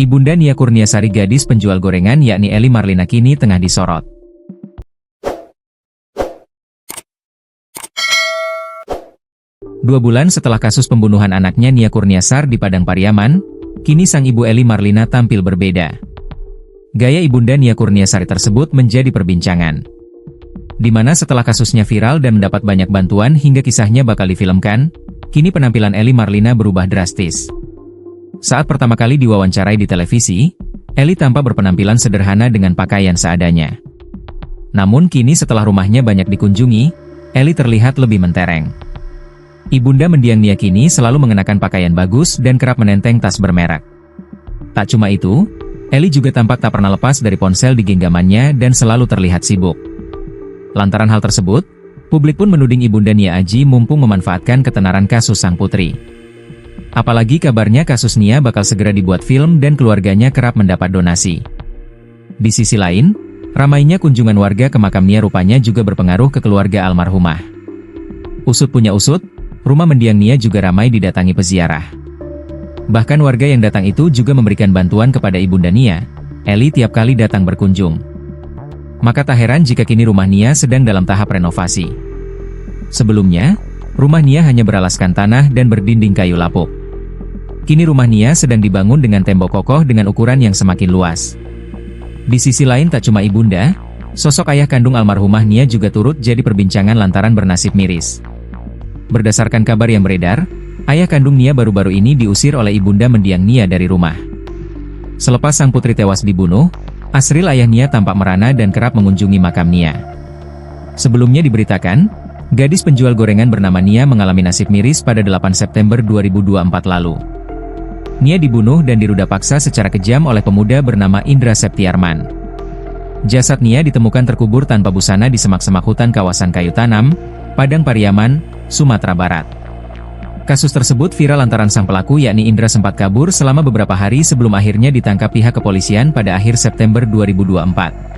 Ibunda Nia Kurniasari, gadis penjual gorengan yakni Ely Marlina, kini tengah disorot. 2 bulan setelah kasus pembunuhan anaknya Nia Kurniasari di Padang Pariaman, kini sang ibu Ely Marlina tampil berbeda. Gaya ibunda Nia Kurniasari tersebut menjadi perbincangan. Di mana setelah kasusnya viral dan mendapat banyak bantuan hingga kisahnya bakal difilmkan, kini penampilan Ely Marlina berubah drastis. Saat pertama kali diwawancarai di televisi, Ely tampak berpenampilan sederhana dengan pakaian seadanya. Namun kini setelah rumahnya banyak dikunjungi, Ely terlihat lebih mentereng. Ibunda mendiang Nia kini selalu mengenakan pakaian bagus dan kerap menenteng tas bermerek. Tak cuma itu, Ely juga tampak tak pernah lepas dari ponsel di genggamannya dan selalu terlihat sibuk. Lantaran hal tersebut, publik pun menuding ibunda Nia Aji mumpung memanfaatkan ketenaran kasus sang putri. Apalagi kabarnya kasus Nia bakal segera dibuat film dan keluarganya kerap mendapat donasi. Di sisi lain, ramainya kunjungan warga ke makam Nia rupanya juga berpengaruh ke keluarga almarhumah. Usut punya usut, rumah mendiang Nia juga ramai didatangi peziarah. Bahkan warga yang datang itu juga memberikan bantuan kepada ibunda Nia, Ely, tiap kali datang berkunjung. Maka tak heran jika kini rumah Nia sedang dalam tahap renovasi. Sebelumnya, rumah Nia hanya beralaskan tanah dan berdinding kayu lapuk. Kini rumah Nia sedang dibangun dengan tembok kokoh dengan ukuran yang semakin luas. Di sisi lain tak cuma ibunda, sosok ayah kandung almarhumah Nia juga turut jadi perbincangan lantaran bernasib miris. Berdasarkan kabar yang beredar, ayah kandung Nia baru-baru ini diusir oleh ibunda mendiang Nia dari rumah. Selepas sang putri tewas dibunuh, Asril, ayah Nia, tampak merana dan kerap mengunjungi makam Nia. Sebelumnya diberitakan, gadis penjual gorengan bernama Nia mengalami nasib miris pada 8 September 2024 lalu. Nia dibunuh dan diruda paksa secara kejam oleh pemuda bernama Indra Septiarman. Jasad Nia ditemukan terkubur tanpa busana di semak-semak hutan kawasan Kayu Tanam, Padang Pariaman, Sumatera Barat. Kasus tersebut viral lantaran sang pelaku yakni Indra sempat kabur selama beberapa hari sebelum akhirnya ditangkap pihak kepolisian pada akhir September 2024.